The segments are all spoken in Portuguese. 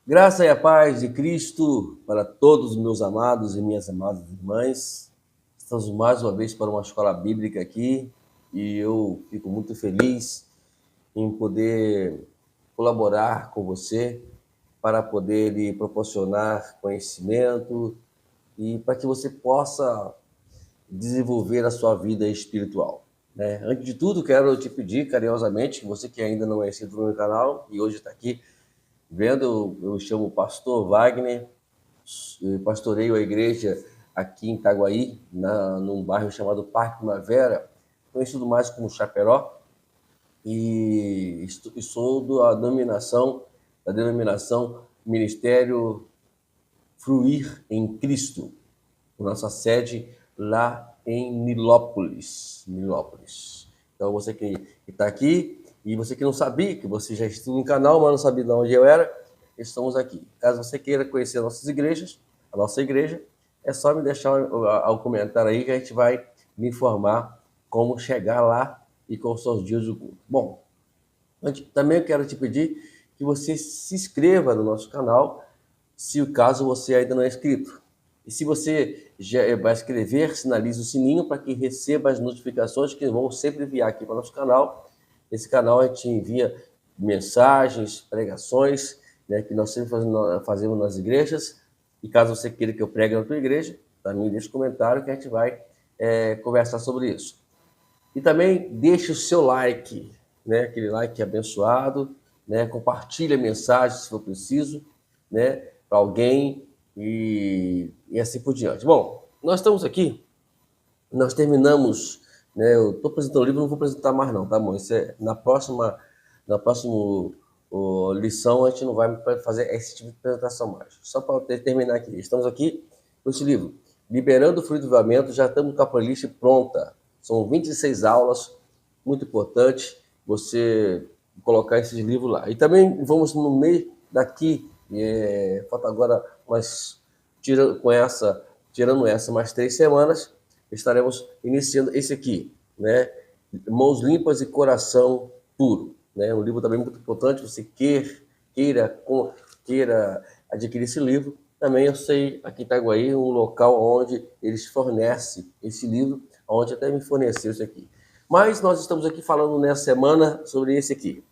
Graça e a paz de Cristo para todos os meus amados e minhas amadas irmãs. Estamos mais uma vez para uma escola bíblica aqui e eu fico muito feliz em poder colaborar com você para poder lhe proporcionar conhecimento e para que você possa desenvolver a sua vida espiritual. Né? Antes de tudo, quero te pedir carinhosamente que você que ainda não é inscrito no meu canal e hoje está aqui vendo, eu chamo Pastor Wagner, pastoreio a igreja aqui em Itaguaí, num bairro chamado Parque Primavera, conhecido mais como Chaperó, e sou da denominação Ministério Fruir em Cristo, nossa sede lá em Nilópolis. Então, você que está aqui e você que não sabia, que você já estuda no canal, mas não sabia de onde eu era, estamos aqui. Caso você queira conhecer nossas igrejas, a nossa igreja, é só me deixar o comentário aí que a gente vai me informar como chegar lá e quais são os dias do culto. Bom, também eu quero te pedir que você se inscreva no nosso canal, se o caso você ainda não é inscrito. E se você já vai escrever, sinalize o sininho para que receba as notificações que vão sempre enviar aqui para o nosso canal. Esse canal a gente envia mensagens, pregações, né, que nós sempre fazemos nas igrejas. E caso você queira que eu pregue na tua igreja, também deixe um comentário que a gente vai conversar sobre isso. E também deixe o seu like, né, aquele like abençoado, né, compartilhe a mensagem se for preciso, né, para alguém e assim por diante. Bom, nós estamos aqui, nós terminamos, né, eu estou apresentando o livro, não vou apresentar mais não, tá bom? Isso é na próxima lição a gente não vai fazer esse tipo de apresentação mais. Só para terminar aqui, estamos aqui com esse livro, Liberando o Fruto do Avivamento, já estamos com a playlist pronta. São 26 aulas, muito importante você colocar esses livros lá. E também vamos no meio daqui, falta agora tirando essa mais 3 semanas, estaremos iniciando esse aqui, né? Mãos Limpas e Coração Puro. Né? Um livro também muito importante, você queira adquirir esse livro. Também eu sei, aqui em Itaguaí, um local onde eles fornecem esse livro, onde até me forneceu isso aqui. Mas nós estamos aqui falando nessa semana sobre esse aqui,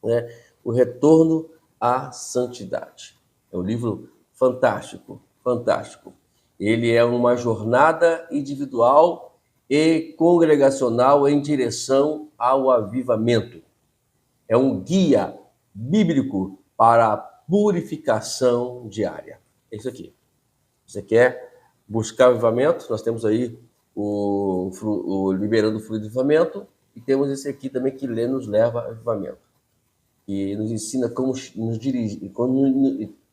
né? O Retorno à Santidade. É um livro fantástico, fantástico. Ele é uma jornada individual e congregacional em direção ao avivamento. É um guia bíblico para a purificação diária. É isso aqui. Você quer buscar avivamento? Nós temos aí o Liberando o Fruto do Avivamento e temos esse aqui também que nos leva ao avivamento. E nos ensina como nos dirige,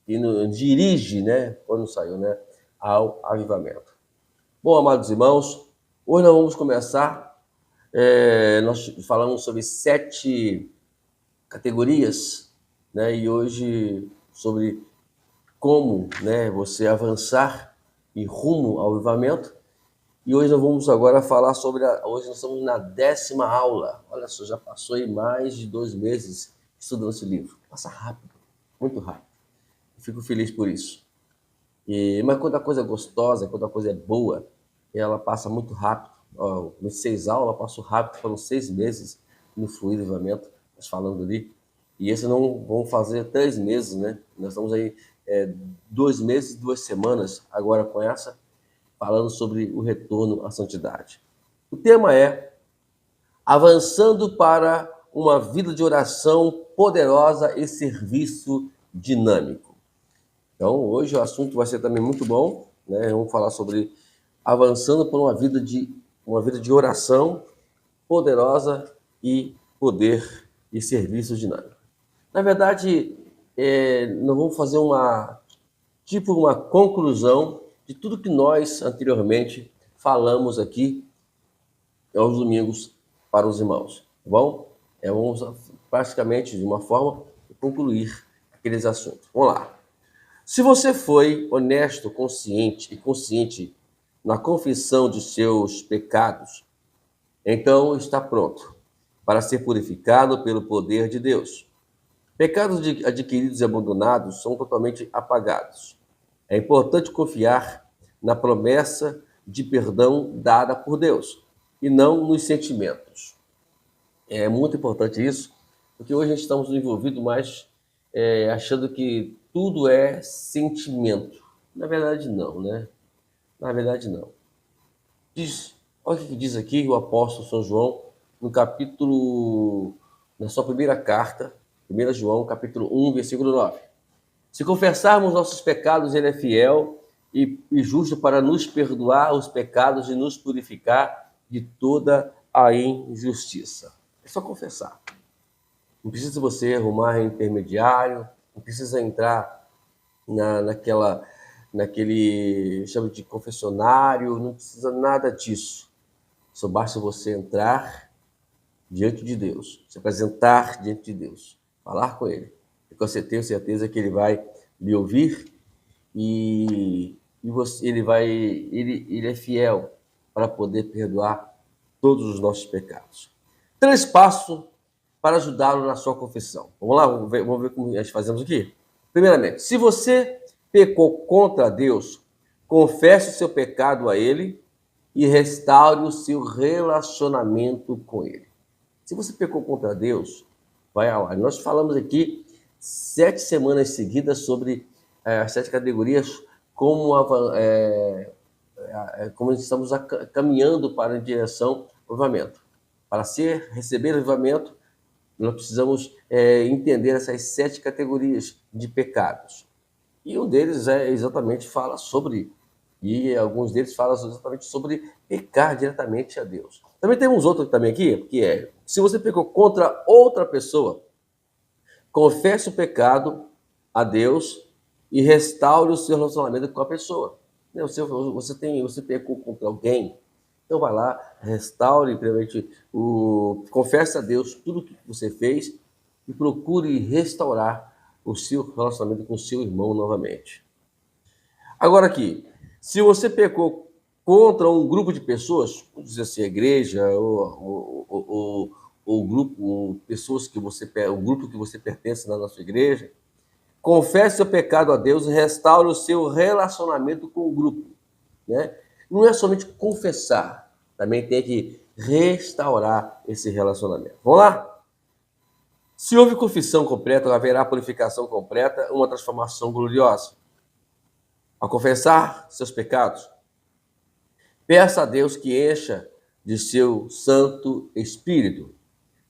e nos dirige, né, quando saiu, né, ao avivamento. Bom, amados irmãos, hoje nós vamos começar, nós falamos sobre 7 categorias, né, e hoje sobre como, né, você avançar e rumo ao avivamento. E hoje nós vamos agora falar sobre, hoje nós estamos na 10ª aula. Olha só, já passou aí mais de 2 meses estudando esse livro. Passa rápido, muito rápido. Fico feliz por isso. Mas quando a coisa é gostosa, quando a coisa é boa, ela passa muito rápido. Nos 6 aulas, passou rápido, foram 6 meses no Fluir Avivamento, nós falando ali. E esse não vamos fazer 3 meses, né? Nós estamos aí 2 meses e 2 semanas agora com essa, falando sobre o retorno à santidade. O tema é avançando para uma vida de oração poderosa e serviço dinâmico. Então, hoje o assunto vai ser também muito bom, né? Vamos falar sobre avançando por uma vida de oração poderosa e poder e serviço dinâmico. Na verdade, nós vamos fazer uma conclusão de tudo que nós anteriormente falamos aqui aos domingos para os irmãos, tá bom? Vamos praticamente de uma forma concluir aqueles assuntos. Vamos lá. Se você foi honesto, consciente na confissão de seus pecados, então está pronto para ser purificado pelo poder de Deus. Pecados adquiridos e abandonados são totalmente apagados. É importante confiar na promessa de perdão dada por Deus e não nos sentimentos. É muito importante isso, porque hoje a gente estamos envolvidos mais achando que tudo é sentimento. Na verdade, não, né? Na verdade, não. Olha o que diz aqui o apóstolo São João, no capítulo, na sua primeira carta, 1 João, capítulo 1, versículo 9. Se confessarmos nossos pecados, ele é fiel e justo para nos perdoar os pecados e nos purificar de toda a injustiça. É só confessar. Não precisa você arrumar intermediário, não precisa entrar naquele chama de confessionário, não precisa nada disso. Só basta você entrar diante de Deus, se apresentar diante de Deus, falar com Ele. E você tenho certeza que Ele vai lhe ouvir ele é fiel para poder perdoar todos os nossos pecados. 3 passos para ajudá-lo na sua confissão. Vamos lá, vamos ver como nós fazemos aqui. Primeiramente, se você pecou contra Deus, confesse o seu pecado a Ele e restaure o seu relacionamento com Ele. Se você pecou contra Deus, vai lá. Nós falamos aqui 7 semanas seguidas sobre as 7 categorias, como estamos caminhando para a direção do avivamento. Para receber o avivamento, nós precisamos entender essas 7 categorias de pecados. E um deles fala sobre, e alguns deles falam exatamente sobre pecar diretamente a Deus. Também temos outro também aqui, que é, se você pecou contra outra pessoa, confesse o pecado a Deus e restaure o seu relacionamento com a pessoa. Você pecou contra alguém, então vai lá, restaure, confesse a Deus tudo o que você fez e procure restaurar o seu relacionamento com o seu irmão novamente. Agora aqui, se você pecou contra um grupo de pessoas, vamos dizer assim, a igreja, ou grupo, pessoas que o grupo que você pertence na sua igreja, confesse seu pecado a Deus e restaure o seu relacionamento com o grupo, né? Não é somente confessar, também tem que restaurar esse relacionamento. Vamos lá? Se houve confissão completa, haverá purificação completa, uma transformação gloriosa. Ao confessar seus pecados, peça a Deus que encha de seu Santo Espírito.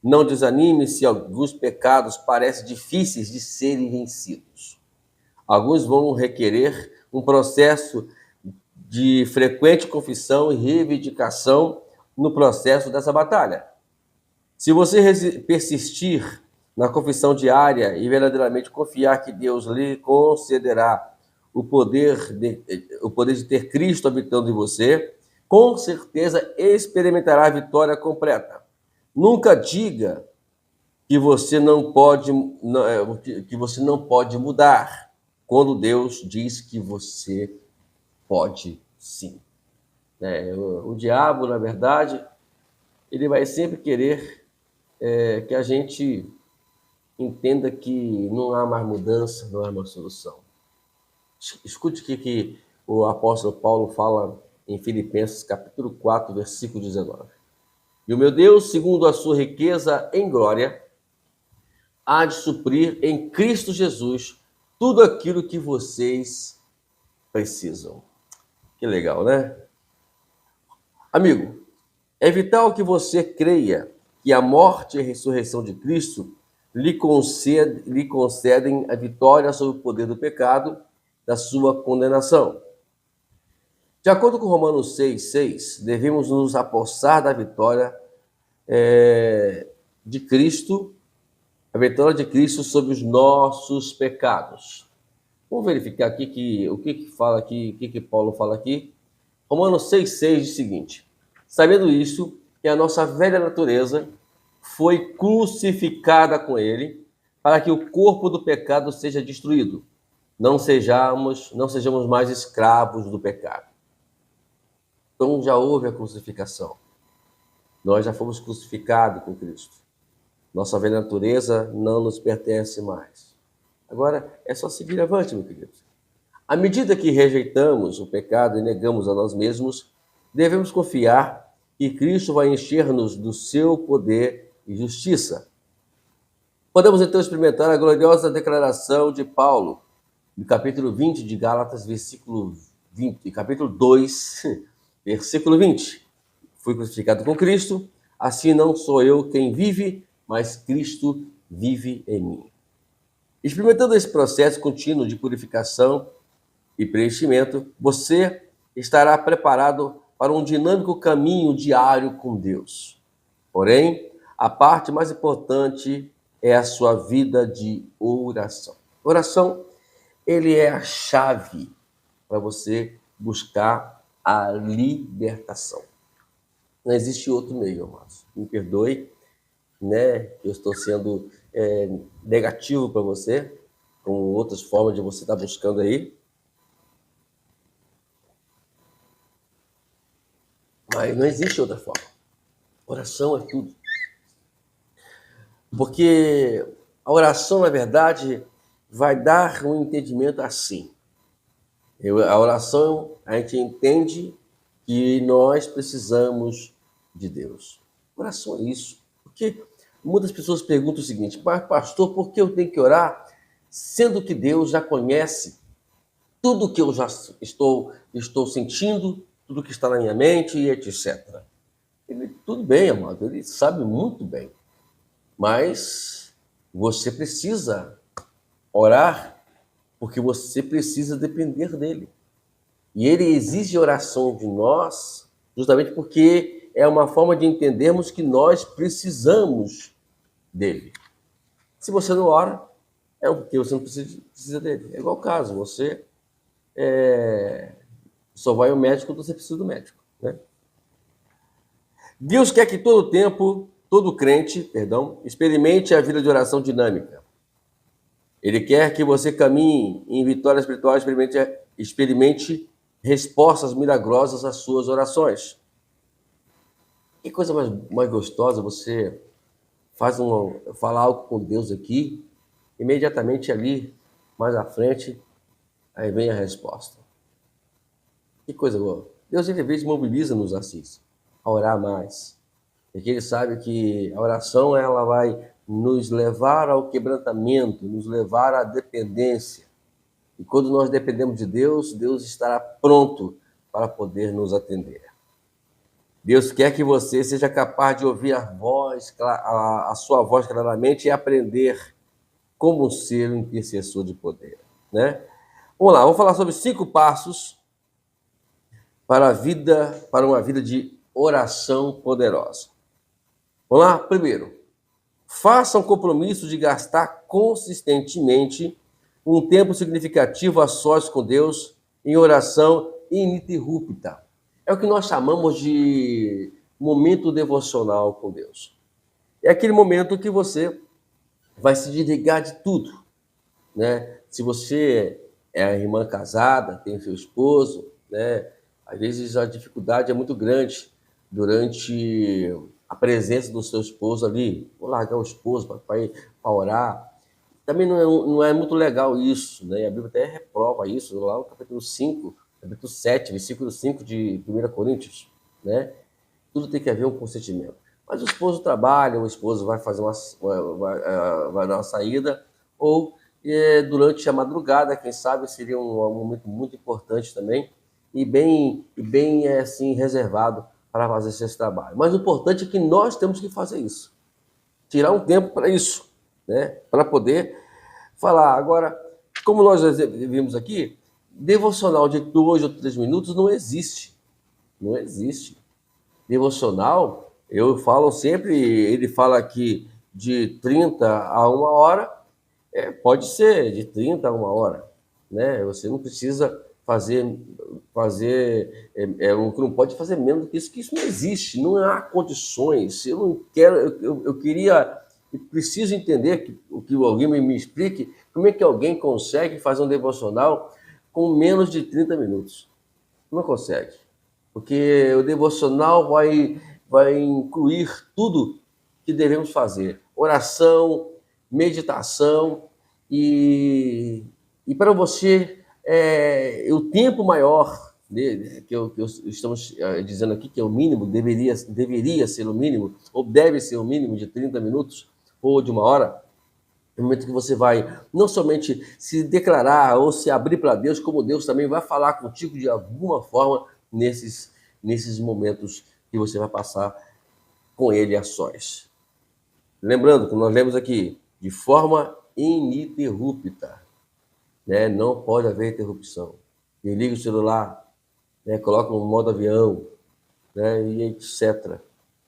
Não desanime se alguns pecados parecem difíceis de serem vencidos. Alguns vão requerer um processo de frequente confissão e reivindicação no processo dessa batalha. Se você persistir na confissão diária e verdadeiramente confiar que Deus lhe concederá o poder de ter Cristo habitando em você, com certeza experimentará a vitória completa. Nunca diga que você não pode mudar, quando Deus diz que você pode sim. O diabo, na verdade, ele vai sempre querer que a gente entenda que não há mais mudança, não há mais solução. Escute o que o apóstolo Paulo fala em Filipenses, capítulo 4, versículo 19. E o meu Deus, segundo a sua riqueza em glória, há de suprir em Cristo Jesus tudo aquilo que vocês precisam. Que legal, né? Amigo, é vital que você creia que a morte e a ressurreição de Cristo lhe concedem a vitória sobre o poder do pecado, da sua condenação. De acordo com Romanos 6,6, devemos nos apossar da vitória de Cristo, a vitória de Cristo sobre os nossos pecados. Vamos verificar aqui o que fala aqui, o que Paulo fala aqui. Romanos 6,6 diz o seguinte: sabendo isso, que a nossa velha natureza foi crucificada com ele, para que o corpo do pecado seja destruído. Não sejamos mais escravos do pecado. Então já houve a crucificação. Nós já fomos crucificados com Cristo. Nossa velha natureza não nos pertence mais. Agora, é só seguir avante, meu querido. À medida que rejeitamos o pecado e negamos a nós mesmos, devemos confiar que Cristo vai encher-nos do seu poder e justiça. Podemos então experimentar a gloriosa declaração de Paulo, no capítulo 20 de Gálatas, versículo 20, capítulo 2, versículo 20. Fui crucificado com Cristo, assim não sou eu quem vive, mas Cristo vive em mim. Experimentando esse processo contínuo de purificação e preenchimento, você estará preparado para um dinâmico caminho diário com Deus. Porém, a parte mais importante é a sua vida de oração. Oração, ele é a chave para você buscar a libertação. Não existe outro meio, amados. Me perdoe, né? Eu estou sendo negativo para você, com outras formas de você estar buscando aí. Mas não existe outra forma. Oração é tudo. Porque a oração, na verdade, vai dar um entendimento assim. A oração, a gente entende que nós precisamos de Deus. Oração é isso. Porque muitas pessoas perguntam o seguinte: pastor, por que eu tenho que orar, sendo que Deus já conhece tudo que eu já estou sentindo, tudo que está na minha mente e etc. Tudo bem, amado, ele sabe muito bem. Mas você precisa orar porque você precisa depender dele. E ele exige oração de nós justamente porque é uma forma de entendermos que nós precisamos dele. Se você não ora, é porque você não precisa dele. É igual o caso, você só vai ao médico quando você precisa do médico, né? Deus quer que todo crente, experimente a vida de oração dinâmica. Ele quer que você caminhe em vitória espiritual, experimente respostas milagrosas às suas orações. Que coisa mais gostosa você falar algo com Deus aqui, imediatamente ali, mais à frente, aí vem a resposta. Que coisa boa. Deus, às vezes, mobiliza-nos assim, a orar mais. Porque ele sabe que a oração ela vai nos levar ao quebrantamento, nos levar à dependência. E quando nós dependemos de Deus, Deus estará pronto para poder nos atender. Deus quer que você seja capaz de ouvir a sua voz claramente e aprender como ser um intercessor de poder, né? Vamos lá, vamos falar sobre 5 passos para uma vida de oração poderosa. Vamos lá? Primeiro, faça um compromisso de gastar consistentemente um tempo significativo a sós com Deus em oração ininterrupta. É o que nós chamamos de momento devocional com Deus. É aquele momento que você vai se desligar de tudo, né? Se você é a irmã casada, tem seu esposo, né? Às vezes a dificuldade é muito grande durante a presença do seu esposo ali. Vou largar o esposo para ir para orar. Também não é muito legal isso, né? A Bíblia até reprova isso, lá no capítulo 5, capítulo 7, versículo 5 de 1 Coríntios, né? Tudo tem que haver um consentimento. Mas o esposo trabalha, o esposo vai fazer vai dar uma saída, ou durante a madrugada, quem sabe, seria um momento muito importante também, e bem assim, reservado para fazer esse trabalho. Mas o importante é que nós temos que fazer isso. Tirar um tempo para isso, né? Para poder falar. Agora, como nós vimos aqui, devocional de 2 ou 3 minutos não existe. Não existe. Devocional, eu falo sempre, ele fala aqui de 30 a 1 hora, pode ser de 30 a 1 hora, né? Você não precisa fazer não pode fazer menos do que isso não existe, não há condições. Eu não quero, eu queria, preciso entender que alguém me explique como é que alguém consegue fazer um devocional com menos de 30 minutos. Não consegue, porque o devocional vai incluir tudo que devemos fazer. oração, meditação e para você o tempo maior que estamos dizendo aqui que é o mínimo, deveria ser o mínimo, ou deve ser o mínimo de 30 minutos ou de 1 hora, no momento que você vai não somente se declarar ou se abrir para Deus, como Deus também vai falar contigo de alguma forma nesses momentos que você vai passar com Ele a sós. Lembrando que nós lemos aqui, de forma ininterrupta, né? Não pode haver interrupção. Desliga o celular, né? Coloca no modo avião, né? E etc.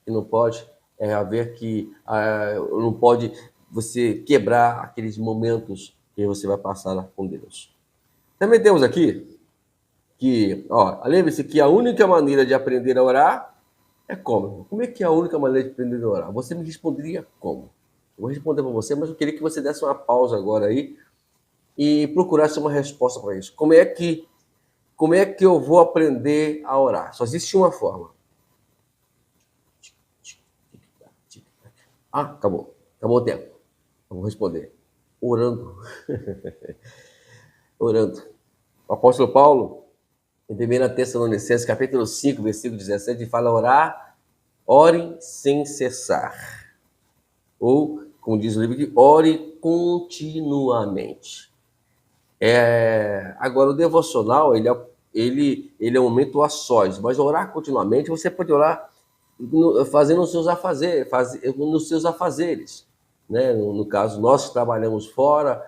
E não pode haver não pode você quebrar aqueles momentos que você vai passar com Deus. Também temos aqui que, lembre-se que a única maneira de aprender a orar é como? Como é que é a única maneira de aprender a orar? Você me responderia como? Eu vou responder para você, mas eu queria que você desse uma pausa agora aí e procurasse uma resposta para isso. Como é que eu vou aprender a orar? Só existe uma forma. Acabou. Acabou o tempo. Eu vou responder. Orando. Orando. O apóstolo Paulo, em 1 Tessalonicenses, capítulo 5, versículo 17, fala orar, orem sem cessar. Ou, como diz o livro aqui, ore continuamente. Agora, o devocional, ele é um momento a sós, mas orar continuamente, você pode orar fazendo os seus nos seus afazeres. Né? No caso, nós que trabalhamos fora,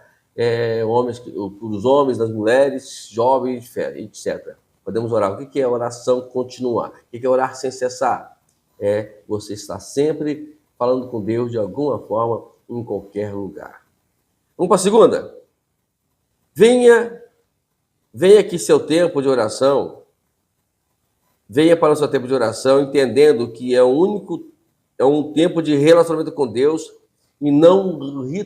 os homens, as mulheres, jovens, etc. Podemos orar. O que é oração continuar? O que é orar sem cessar? Você estar sempre falando com Deus de alguma forma, em qualquer lugar. Vamos para a segunda. Venha aqui seu tempo de oração. Venha para o seu tempo de oração, entendendo que é um tempo de relacionamento com Deus e não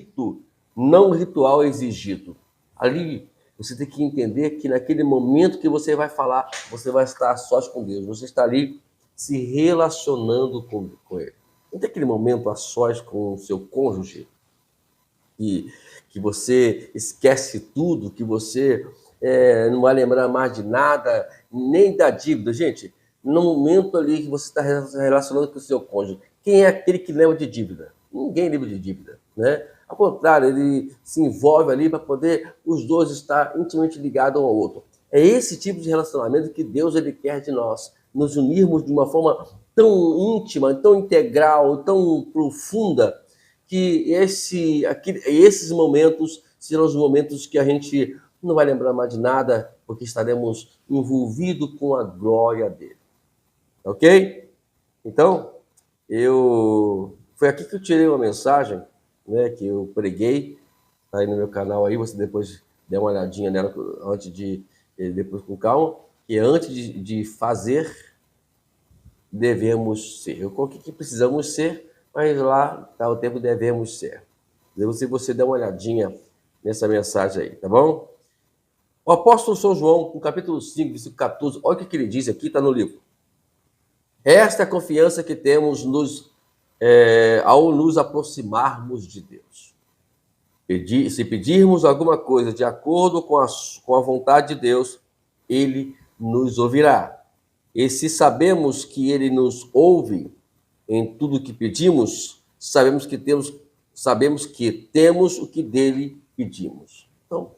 ritual exigido. Ali, você tem que entender que naquele momento que você vai falar, você vai estar a sós com Deus. Você está ali se relacionando com Ele. Não tem aquele momento a sós com o seu cônjuge, que você esquece tudo, que você não vai lembrar mais de nada, nem da dívida. Gente, no momento ali que você está relacionando com o seu cônjuge, quem é aquele que lembra de dívida? Ninguém lembra de dívida, né? Ao contrário, ele se envolve ali para poder os dois estar intimamente ligados um ao outro. É esse tipo de relacionamento que Deus ele quer de nós, nos unirmos de uma forma tão íntima, tão integral, tão profunda, que esses momentos serão os momentos que a gente não vai lembrar mais de nada, porque estaremos envolvidos com a glória dele. Ok? Então, foi aqui que eu tirei uma mensagem, né, que eu preguei, tá aí no meu canal aí, você depois dê uma olhadinha nela depois com calma, que antes de fazer, devemos ser. Eu coloquei que precisamos ser, mas lá está o tempo devemos ser. Se você der uma olhadinha nessa mensagem aí, tá bom? O apóstolo São João, no capítulo 5, versículo 14, olha o que ele diz aqui, está no livro. Esta é a confiança que temos ao nos aproximarmos de Deus. Se pedirmos alguma coisa de acordo com a vontade de Deus, Ele nos ouvirá. E se sabemos que Ele nos ouve em tudo o que pedimos, sabemos que temos o que dele pedimos. Então,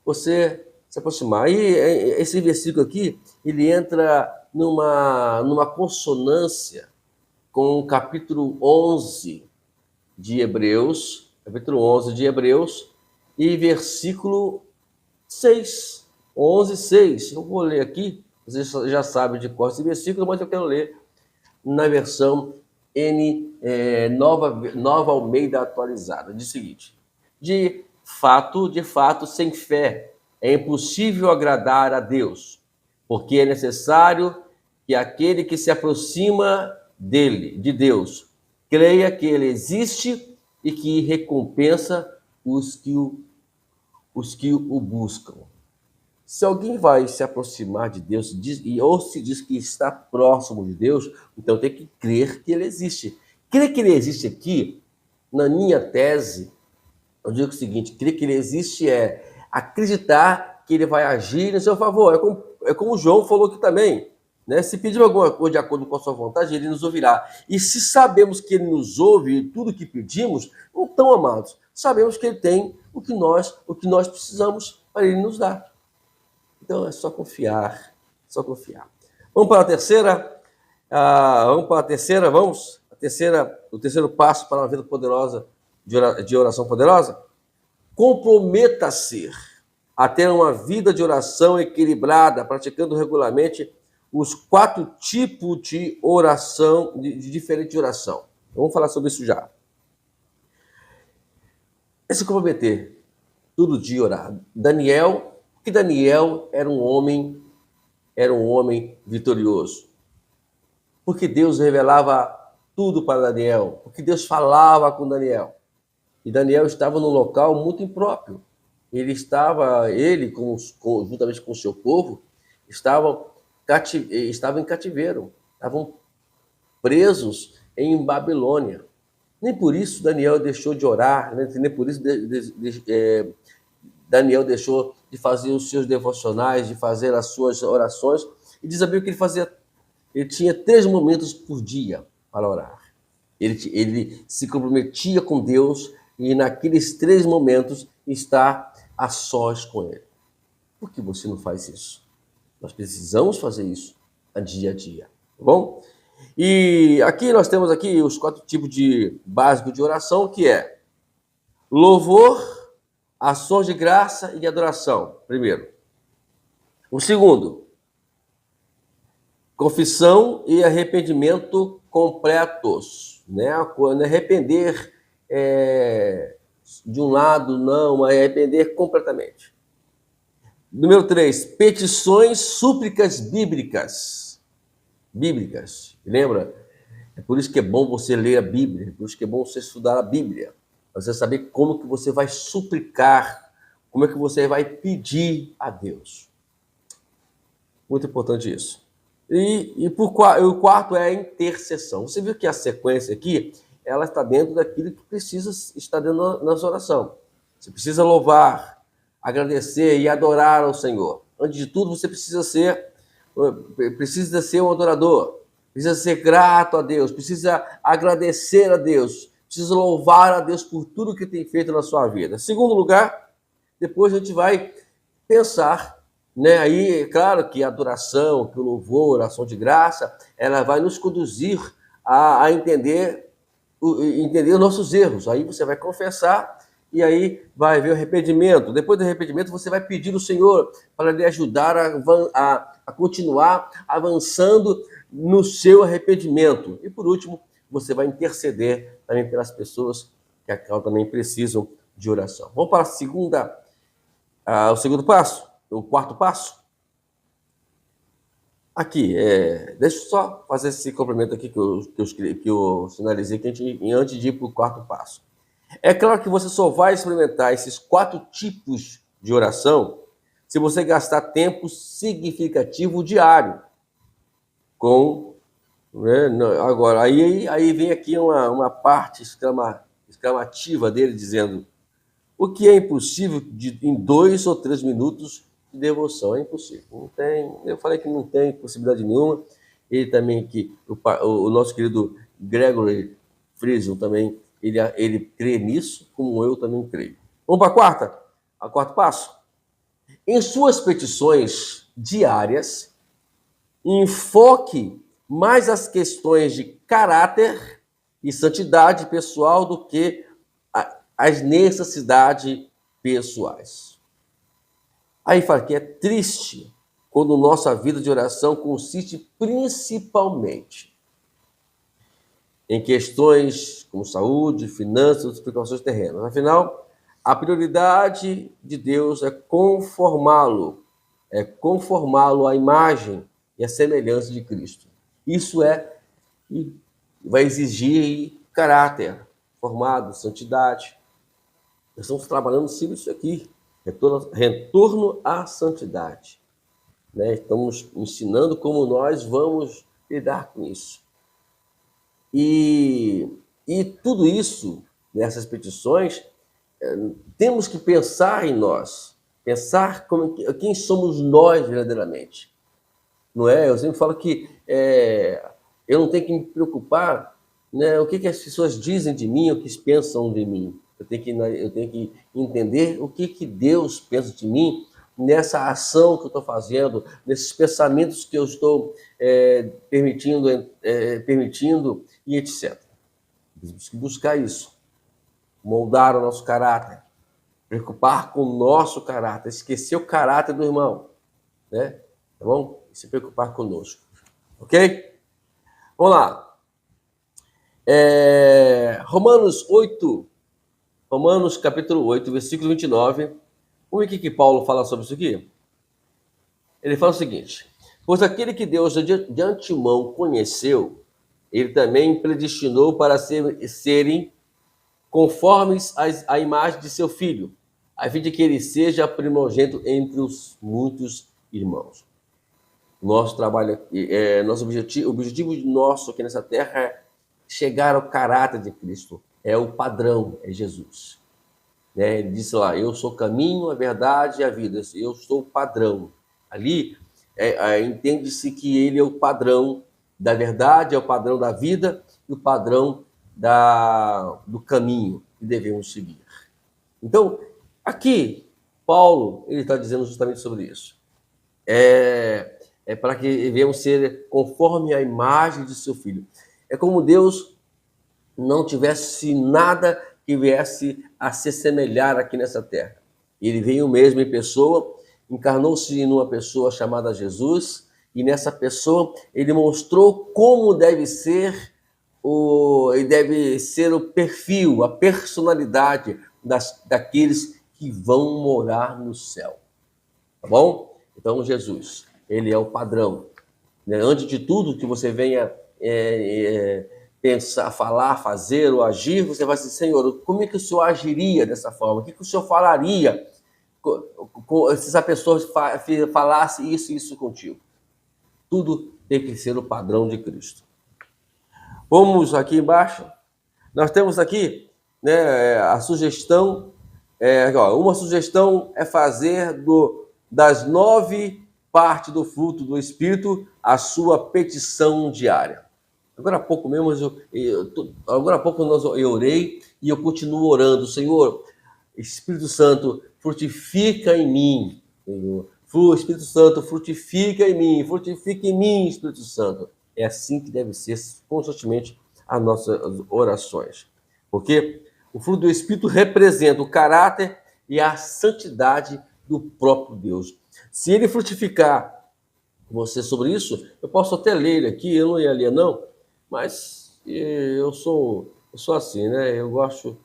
você se aproximar. E esse versículo aqui, ele entra numa consonância com o capítulo 11 de Hebreus, e versículo 6, 11, 6. Eu vou ler aqui, vocês já sabem de qual esse versículo, mas eu quero ler na versão Nova Almeida atualizada. Diz o seguinte: de fato, sem fé é impossível agradar a Deus, porque é necessário que aquele que se aproxima de Deus, creia que ele existe e que recompensa os que o buscam. Se alguém vai se aproximar de Deus ou se diz que está próximo de Deus, então tem que crer que ele existe. Crer que ele existe aqui na minha tese, eu digo o seguinte: crer que ele existe é acreditar que ele vai agir em seu favor. É como o João falou aqui também. Né? Se pedir alguma coisa de acordo com a sua vontade, ele nos ouvirá. E se sabemos que ele nos ouve tudo que pedimos, então, amados, sabemos que ele tem o que nós precisamos para ele nos dar. Então é só confiar, só confiar. Vamos para a terceira. Vamos. O terceiro passo para uma vida poderosa, de oração poderosa. Comprometa-se a ter uma vida de oração equilibrada, praticando regularmente os 4 tipos de oração, de diferente oração. Vamos falar sobre isso já. É se comprometer, todo dia orar. Daniel era um homem vitorioso. Porque Deus revelava tudo para Daniel, porque Deus falava com Daniel. E Daniel estava num local muito impróprio. Juntamente com o seu povo, estavam em cativeiro, estavam presos em Babilônia. Nem por isso Daniel deixou de orar, nem por isso Daniel deixou de fazer os seus devocionais, de fazer as suas orações. E diz a Bíblia que ele fazia. Ele tinha 3 momentos por dia para orar. Ele se comprometia com Deus e naqueles 3 momentos está a sós com ele. Por que você não faz isso? Nós precisamos fazer isso dia a dia, tá bom? E aqui nós temos aqui os 4 tipos básicos de oração, que é louvor, ações de graça e adoração, primeiro. O segundo, confissão e arrependimento completos, né? Quando arrepender de um lado, não, mas arrepender completamente. Número 3, petições, súplicas bíblicas. Lembra? É por isso que é bom você ler a Bíblia, é por isso que é bom você estudar a Bíblia. Para você saber como que você vai suplicar, como é que você vai pedir a Deus. Muito importante isso. E o quarto é a intercessão. Você viu que a sequência aqui, ela está dentro daquilo que precisa estar dentro da oração. Você precisa louvar, agradecer e adorar ao Senhor. Antes de tudo, você precisa ser um adorador, precisa ser grato a Deus, precisa agradecer a Deus, precisa louvar a Deus por tudo que tem feito na sua vida. Segundo lugar, depois a gente vai pensar, né? Aí, é claro que a adoração, que o louvor, a ação de graça, ela vai nos conduzir a entender os nossos erros. Aí você vai confessar e aí vai haver o arrependimento. Depois do arrependimento, você vai pedir ao Senhor para lhe ajudar a continuar avançando no seu arrependimento. E por último, você vai interceder também pelas pessoas que também precisam de oração. Vamos para o segundo passo, o quarto passo. Aqui, deixa eu só fazer esse complemento aqui que eu sinalizei antes de ir para o quarto passo. É claro que você só vai experimentar esses 4 tipos de oração se você gastar tempo significativo diário agora, aí vem aqui uma parte exclamativa dele dizendo: o que é impossível em 2 ou 3 minutos de devoção? É impossível. Não tem, eu falei que não tem possibilidade nenhuma. Ele também, o nosso querido Gregory Friesen também, ele crê nisso, como eu também creio. Vamos para a quarto passo? Em suas petições diárias, enfoque mais as questões de caráter e santidade pessoal do que as necessidades pessoais. Aí fala que é triste quando nossa vida de oração consiste principalmente em questões como saúde, finanças e preocupações terrenas. Afinal, a prioridade de Deus é conformá-lo à imagem e à semelhança de Cristo. Isso vai exigir caráter formado, santidade. Nós estamos trabalhando sim isso aqui, retorno à santidade. Né? Estamos ensinando como nós vamos lidar com isso. E tudo isso nessas petições, temos que pensar em nós, pensar quem somos nós verdadeiramente. Não é? Eu sempre falo que eu não tenho que me preocupar, né, o que as pessoas dizem de mim, o que pensam de mim. Eu tenho que entender o que Deus pensa de mim nessa ação que eu estou fazendo, nesses pensamentos que eu estou permitindo e etc. Temos que buscar isso, moldar o nosso caráter, preocupar com o nosso caráter, esquecer o caráter do irmão, né? Tá bom? E se preocupar conosco, ok? Vamos lá. Romanos capítulo 8, versículo 29. Vamos ver o que Paulo fala sobre isso aqui? Ele fala o seguinte: pois aquele que Deus de antemão conheceu, ele também predestinou para serem conformes à imagem de seu filho, a fim de que ele seja primogênito entre os muitos irmãos. Nosso trabalho, nosso objetivo nosso aqui nessa terra é chegar ao caráter de Cristo. É o padrão, é Jesus. Né? Ele disse lá, eu sou o caminho, a verdade e a vida. Eu sou o padrão. Ali, entende-se que ele é o padrão da verdade, é o padrão da vida e o padrão do caminho que devemos seguir. Então, aqui, Paulo, ele está dizendo justamente sobre isso. Para que devemos ser conforme a imagem de seu filho. É como Deus não tivesse nada que viesse a se semelhar aqui nessa terra. Ele veio mesmo em pessoa, encarnou-se em uma pessoa chamada Jesus, e nessa pessoa ele mostrou como deve ser o perfil, a personalidade daqueles que vão morar no céu. Tá bom? Então, Jesus, ele é o padrão. Né? Antes de tudo que você venha pensar, falar, fazer ou agir, você vai dizer, Senhor, como é que o Senhor agiria dessa forma? O que o Senhor falaria se essa pessoa falasse isso e isso contigo? Tudo tem que ser o padrão de Cristo. Vamos aqui embaixo. Nós temos aqui, né, a sugestão. Uma sugestão é fazer das 9 partes do fruto do Espírito a sua petição diária. Agora há pouco mesmo, eu orei e eu continuo orando. Senhor, Espírito Santo, frutifica em mim. Senhor. Espírito Santo, frutifica em mim, Espírito Santo. É assim que deve ser constantemente as nossas orações. Porque o fruto do Espírito representa o caráter e a santidade do próprio Deus. Se ele frutificar você sobre isso, eu posso até ler ele aqui, eu não ia ler não, mas eu sou assim, né? Eu gosto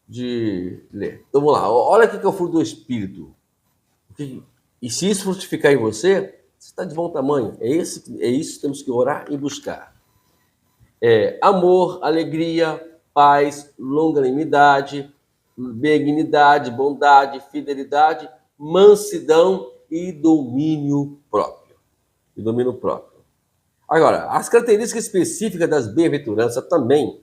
de ler. Então vamos lá, olha o que é o fruto do Espírito. E se isso frutificar em você, você está de bom tamanho. É isso que temos que orar e buscar. Amor, alegria, paz, longanimidade, benignidade, bondade, fidelidade, mansidão e domínio próprio. Agora, as características específicas das bem-aventuranças também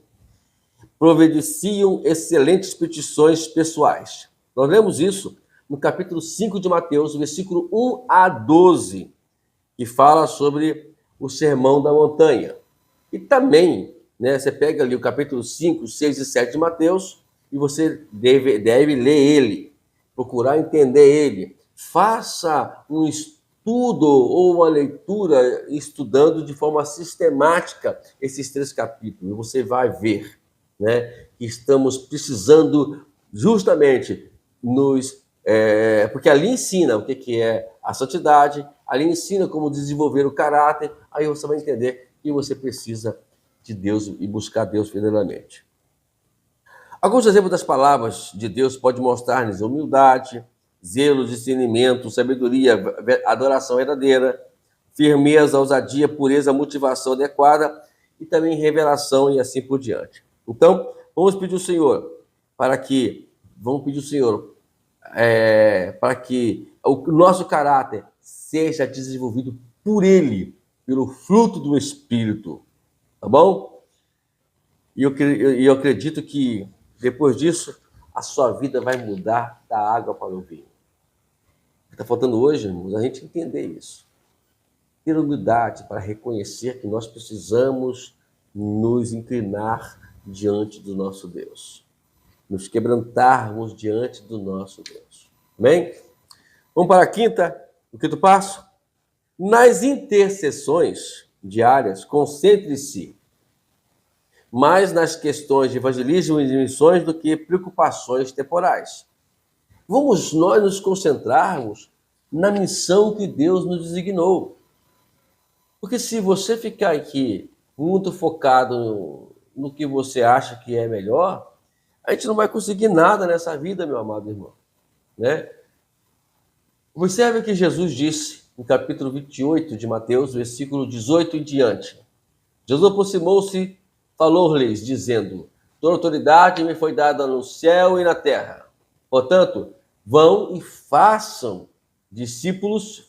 providenciam excelentes petições pessoais. Nós lemos isso no capítulo 5 de Mateus, versículo 1 a 12, que fala sobre o Sermão da Montanha. E também, né, você pega ali o capítulo 5, 6 e 7 de Mateus e você deve ler ele, procurar entender ele. Faça um estudo ou uma leitura estudando de forma sistemática esses 3 capítulos. Você vai ver, né, que estamos precisando justamente porque ali ensina o que é a santidade, ali ensina como desenvolver o caráter, aí você vai entender que você precisa de Deus e buscar Deus verdadeiramente. Alguns exemplos das palavras de Deus podem mostrar-nos humildade, zelo, discernimento, sabedoria, adoração verdadeira, firmeza, ousadia, pureza, motivação adequada e também revelação e assim por diante. Então, vamos pedir ao Senhor para que o nosso caráter seja desenvolvido por Ele, pelo fruto do Espírito, tá bom? E eu acredito que Depois disso, a sua vida vai mudar da água para o vinho. Está faltando hoje, irmãos, a gente entender isso. Ter humildade para reconhecer que nós precisamos nos inclinar diante do nosso Deus. Nos quebrantarmos diante do nosso Deus. Amém? Vamos para o quinto passo? Nas intercessões diárias, concentre-se mais nas questões de evangelismo e de missões do que preocupações temporais. Vamos nós nos concentrarmos na missão que Deus nos designou. Porque se você ficar aqui muito focado no que você acha que é melhor, a gente não vai conseguir nada nessa vida, meu amado irmão. Né? Observe o que Jesus disse no capítulo 28 de Mateus, versículo 18 em diante. Jesus aproximou-se, falou-lhes, dizendo: toda autoridade me foi dada no céu e na terra. Portanto, vão e façam discípulos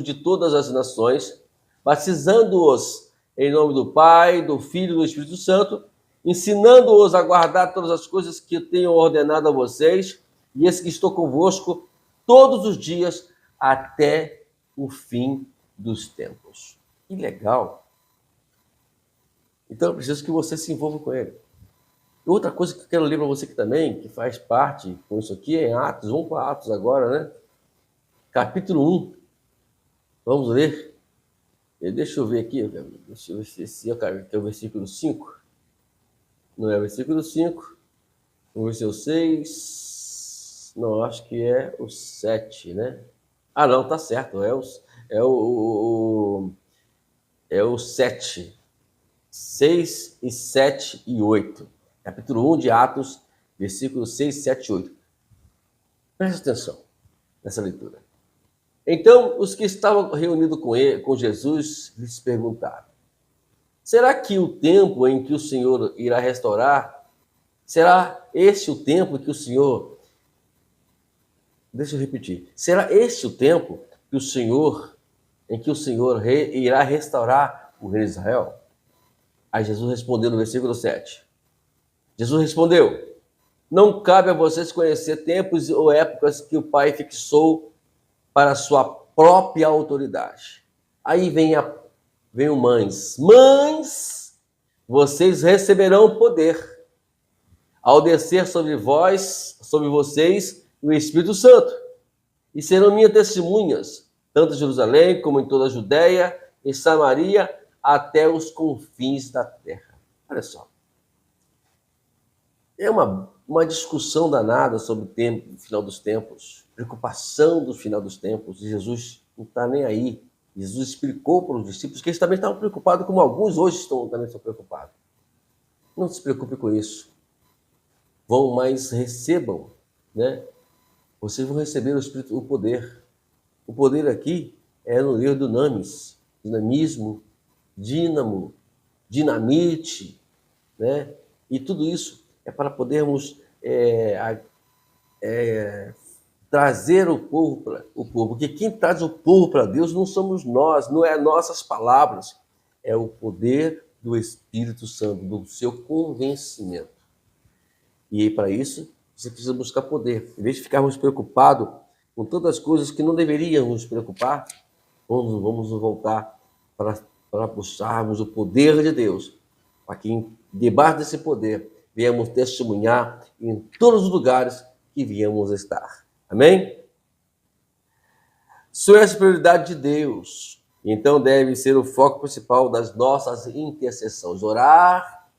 de todas as nações, batizando-os em nome do Pai, do Filho e do Espírito Santo, ensinando-os a guardar todas as coisas que eu tenho ordenado a vocês, e eis que estou convosco todos os dias até o fim dos tempos. Que legal! Então eu preciso que você se envolva com ele. Outra coisa que eu quero ler para você aqui também, que faz parte com isso aqui, é Atos. Vamos para Atos agora, né? Capítulo 1. Vamos ler. Deixa eu ver aqui. Deixa eu ver se esse é o versículo 5. Não é o versículo 5. Vamos ver se é o 6. Não, acho que é o 7, né? Ah, não, tá certo. É o 7. 6 e 7 e 8. Capítulo 1 de Atos, versículos 6, 7 e 8. Preste atenção nessa leitura. Então, os que estavam reunidos com Jesus lhes perguntaram: será que o tempo em que o Senhor irá restaurar, será este o tempo que o Senhor... Deixa eu repetir. Será este o tempo em que o Senhor irá restaurar o rei de Israel? Aí Jesus respondeu no versículo 7. Jesus respondeu: não cabe a vocês conhecer tempos ou épocas que o Pai fixou para a sua própria autoridade. Aí vem o mães. Mães, vocês receberão poder ao descer sobre vocês, o Espírito Santo, e serão minhas testemunhas, tanto em Jerusalém como em toda a Judéia, em Samaria, até os confins da terra. Olha só. É uma discussão danada sobre o final dos tempos, preocupação do final dos tempos, e Jesus não está nem aí. Jesus explicou para os discípulos que eles também estavam preocupados, como alguns hoje também estão preocupados. Não se preocupe com isso. Vão, mas recebam, né? Vocês vão receber o poder. O poder aqui é no livro do Dunamis, dinamismo, dínamo, dinamite, né? E tudo isso é para podermos trazer o povo, porque quem traz o povo para Deus não somos nós, não é nossas palavras, é o poder do Espírito Santo, do seu convencimento. E para isso, você precisa buscar poder. Em vez de ficarmos preocupados com todas as coisas que não deveríamos nos preocupar, vamos voltar para buscarmos o poder de Deus, para que debaixo desse poder viemos testemunhar em todos os lugares que viemos estar. Amém? Isso é a prioridade de Deus. Então deve ser o foco principal das nossas intercessões. Orar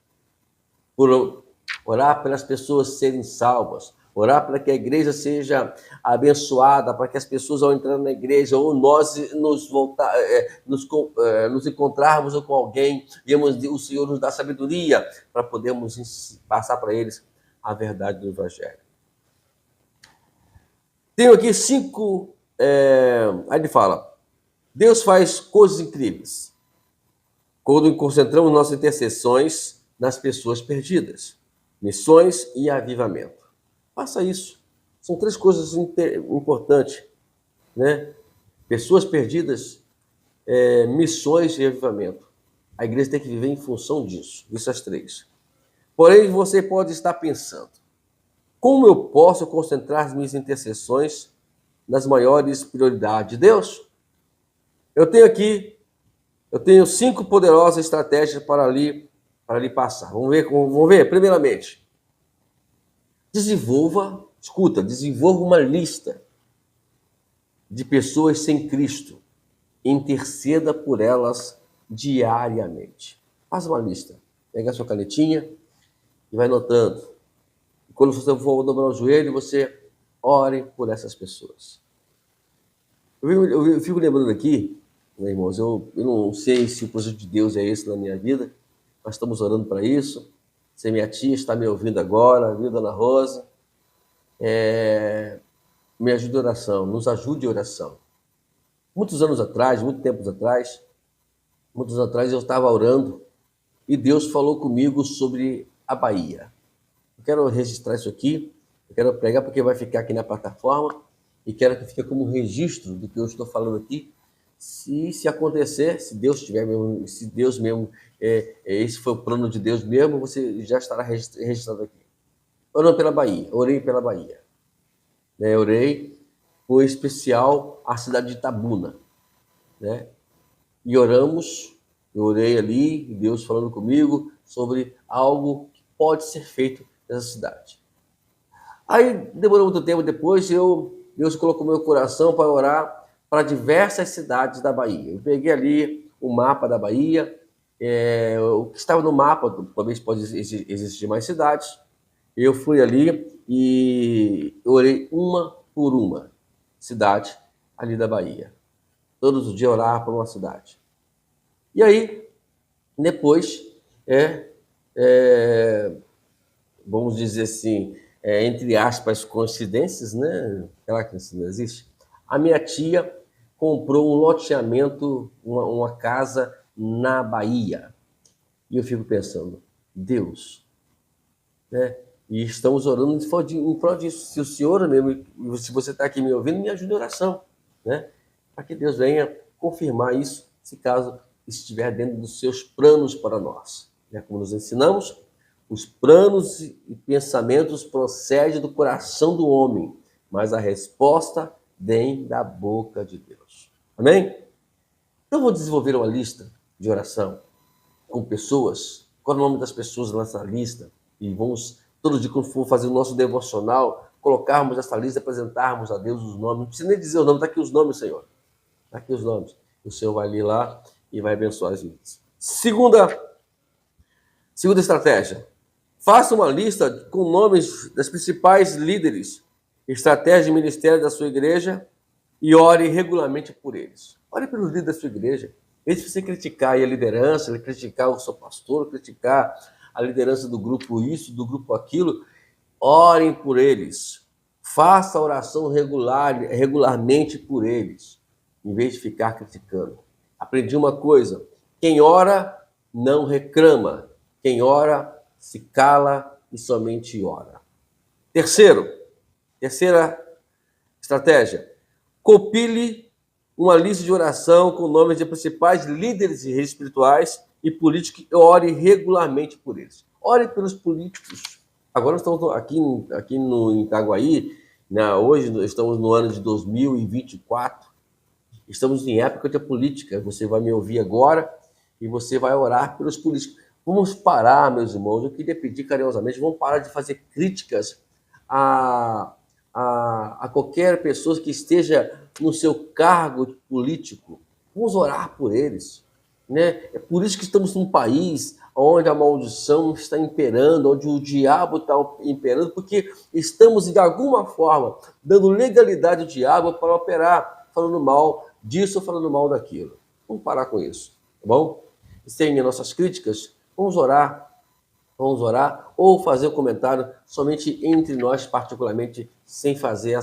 pelas pessoas serem salvas. Orar para que a igreja seja abençoada, para que as pessoas ao entrar na igreja, ou nós nos encontrarmos com alguém, vemos o Senhor nos dar sabedoria para podermos passar para eles a verdade do Evangelho. Tenho aqui 5... aí ele fala: Deus faz coisas incríveis quando concentramos nossas intercessões nas pessoas perdidas, missões e avivamento. Faça isso. São 3 coisas importantes, né? Pessoas perdidas, missões e avivamento. A igreja tem que viver em função disso, essas 3. Porém, você pode estar pensando, como eu posso concentrar as minhas intercessões nas maiores prioridades de Deus? Eu tenho 5 poderosas estratégias para lhe passar. Vamos ver. Primeiramente, desenvolva uma lista de pessoas sem Cristo. Interceda por elas diariamente. Faça uma lista. Pega a sua canetinha e vai anotando. E quando você for dobrar o joelho, você ore por essas pessoas. Eu fico lembrando aqui, né, irmãos, eu não sei se o projeto de Deus é esse na minha vida, mas estamos orando para isso. Se minha tia está me ouvindo agora, viu, Dona Rosa? Me ajude em oração, nos ajude em oração. Muitos anos atrás, muitos anos atrás eu estava orando e Deus falou comigo sobre a Bahia. Eu quero registrar isso aqui, eu quero pregar porque vai ficar aqui na plataforma e quero que fique como registro do que eu estou falando aqui. Se acontecer, se Deus tiver mesmo, se Deus mesmo, esse foi o plano de Deus mesmo, você já estará registrado aqui. Orando pela Bahia, orei pela Bahia. Né? Orei por especial a cidade de Itabuna, né? E eu orei ali, Deus falando comigo sobre algo que pode ser feito nessa cidade. Aí, demorou muito tempo depois, Deus colocou meu coração para orar para diversas cidades da Bahia. Eu peguei ali o mapa da Bahia, o que estava no mapa, talvez pode existir mais cidades. Eu fui ali e orei uma por uma cidade ali da Bahia. Todos os dias orar por uma cidade. E aí, depois, vamos dizer assim, entre aspas, coincidências, né? Aquela que não existe. A minha tia comprou um loteamento, uma casa na Bahia. E eu fico pensando, Deus, né? E estamos orando em prol disso. Se o Senhor mesmo, se você está aqui me ouvindo, me ajude em oração, né? Para que Deus venha confirmar isso, se caso estiver dentro dos seus planos para nós. Né? Como nos ensinamos, os planos e pensamentos procedem do coração do homem, mas a resposta vem da boca de Deus. Amém? Então, vou desenvolver uma lista de oração com pessoas. Qual é o nome das pessoas nessa lista? E vamos, todo dia, quando for fazer o nosso devocional, colocarmos essa lista, apresentarmos a Deus os nomes. Não precisa nem dizer o nome, está aqui os nomes, Senhor. Está aqui os nomes. O Senhor vai ler lá e vai abençoar as vidas. Segunda estratégia. Faça uma lista com nomes das principais líderes, estratégia de ministério da sua igreja e ore regularmente por eles. Ore pelos líderes da sua igreja. Em vez de você criticar a liderança, criticar o seu pastor, criticar a liderança do grupo isso, do grupo aquilo, orem por eles. Faça oração regularmente por eles, em vez de ficar criticando. Aprendi uma coisa, quem ora não reclama, quem ora se cala e somente ora. Terceira estratégia, compile uma lista de oração com nomes de principais líderes espirituais e políticos e ore regularmente por eles. Ore pelos políticos. Agora estamos aqui no Itaguaí, né? Hoje estamos no ano de 2024, estamos em época de política. Você vai me ouvir agora e você vai orar pelos políticos. Vamos parar, meus irmãos, eu queria pedir carinhosamente, vamos parar de fazer críticas a qualquer pessoa que esteja no seu cargo político. Vamos orar por eles, né? É por isso que estamos num país onde a maldição está imperando, onde o diabo está imperando, porque estamos, de alguma forma, dando legalidade ao diabo para operar, falando mal disso ou falando mal daquilo. Vamos parar com isso, tá bom? Sem nossas críticas, vamos orar ou fazer um comentário somente entre nós, particularmente, sem fazer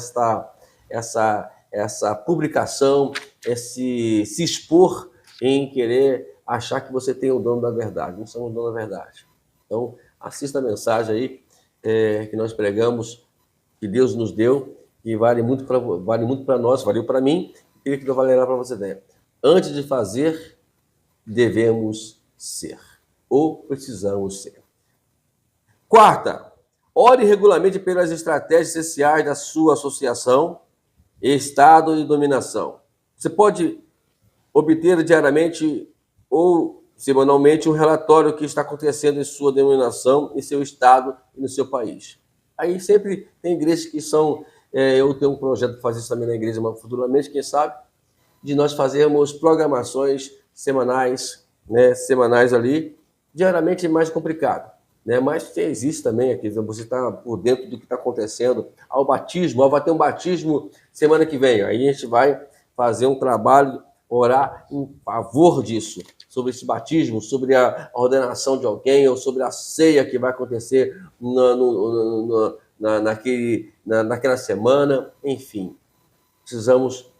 essa publicação, se expor em querer achar que você tem o dono da verdade. Não somos o dono da verdade. Então, assista a mensagem aí que nós pregamos, que Deus nos deu, e vale muito para nós, valeu para mim, e queria que não valerá para você também. Antes de fazer, devemos ser, ou precisamos ser. Quarta, ore regularmente pelas estratégias essenciais da sua associação, estado e dominação. Você pode obter diariamente ou semanalmente um relatório do que está acontecendo em sua denominação, em seu estado e no seu país. Aí sempre tem igrejas que são... eu tenho um projeto de fazer isso também na igreja, mas futuramente, quem sabe, de nós fazermos programações semanais, né, semanais ali, diariamente é mais complicado, né, mas existe também, aqui, você está por dentro do que está acontecendo, ao batismo, vai ter um batismo semana que vem, aí a gente vai fazer um trabalho, orar em favor disso, sobre esse batismo, sobre a ordenação de alguém, ou sobre a ceia que vai acontecer naquela semana, enfim, precisamos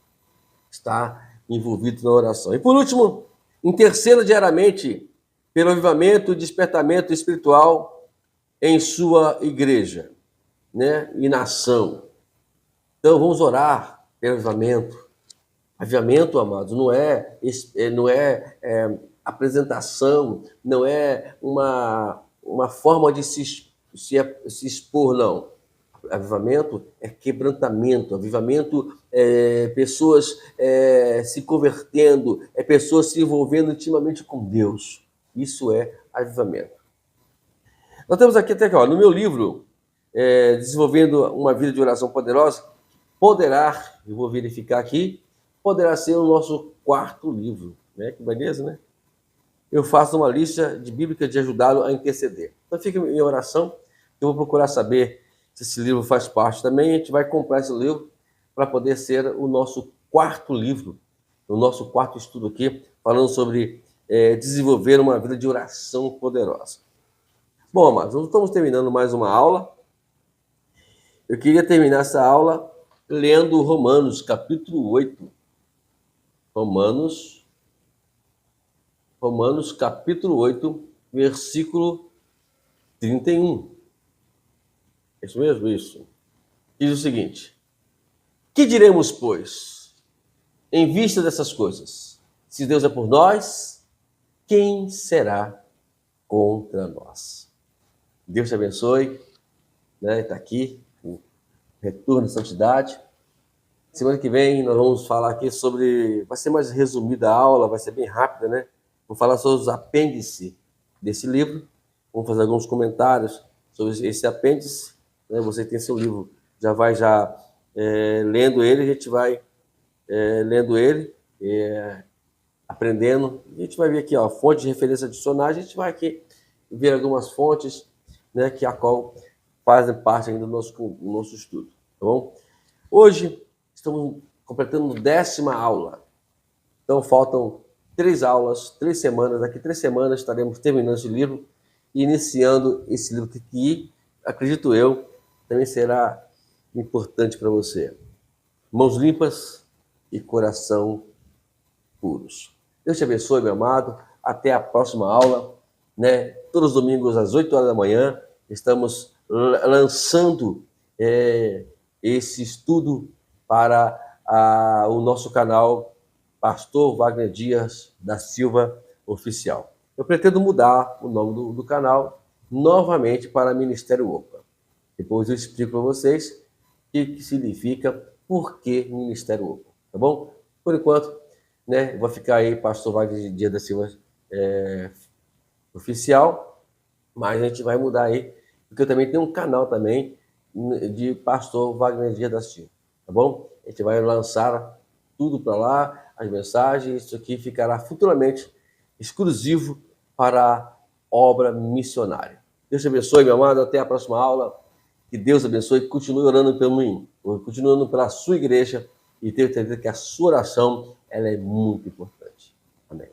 estar envolvidos na oração. E por último, interceda diariamente pelo avivamento e despertamento espiritual em sua igreja, né, e nação. Então vamos orar pelo avivamento. Avivamento, amados, não é apresentação, não é uma forma de se expor, não. Avivamento é quebrantamento, avivamento é pessoas se convertendo, é pessoas se envolvendo intimamente com Deus. Isso é avivamento. Nós temos aqui até no meu livro, Desenvolvendo uma Vida de Oração Poderosa, eu vou verificar aqui, poderá ser o nosso 4º livro, né? Que beleza, né? Eu faço uma lista de bíblica de ajudá-lo a interceder. Então fica em oração, eu vou procurar saber se esse livro faz parte também, a gente vai comprar esse livro para poder ser o nosso 4º livro, o nosso 4º estudo aqui, falando sobre desenvolver uma vida de oração poderosa. Bom, amados, nós estamos terminando mais uma aula. Eu queria terminar essa aula lendo Romanos, capítulo 8. Romanos, capítulo 8, versículo 31. É isso mesmo? Isso. Diz o seguinte: que diremos, pois, em vista dessas coisas? Se Deus é por nós, quem será contra nós? Deus te abençoe, né? Está aqui, o Retorno à Santidade. Semana que vem nós vamos falar aqui sobre... Vai ser mais resumida a aula, vai ser bem rápida, né? Vou falar sobre os apêndices desse livro. Vamos fazer alguns comentários sobre esse apêndice. Né? Você tem seu livro, já vai lendo ele, a gente vai lendo ele, aprendendo. A gente vai ver aqui, ó, fonte de referência adicionais. A gente vai aqui ver algumas fontes, né, que a qual fazem parte ainda do nosso estudo, tá bom? Hoje estamos completando a 10ª aula. Então faltam 3 aulas, 3 semanas. Daqui 3 semanas estaremos terminando esse livro e iniciando esse livro que, acredito eu, também será importante para você. Mãos limpas e coração puros. Deus te abençoe, meu amado. Até a próxima aula, né? Todos os domingos às 8 horas da manhã estamos lançando esse estudo para o nosso canal Pastor Wagner Dias da Silva Oficial. Eu pretendo mudar o nome do canal novamente para Ministério Opa. Depois eu explico para vocês o que significa, por que Ministério Opa, tá bom? Por enquanto, né, vou ficar aí Pastor Wagner Dias da Silva Oficial, mas a gente vai mudar aí, porque eu também tenho um canal também de Pastor Wagner Dias da Silva, tá bom? A gente vai lançar tudo para lá, as mensagens, isso aqui ficará futuramente exclusivo para a obra missionária. Deus te abençoe, meu amado, até a próxima aula, que Deus abençoe, continue orando pelo mim, continue orando pela sua igreja, e tenho certeza que a sua oração ela é muito importante. Amém.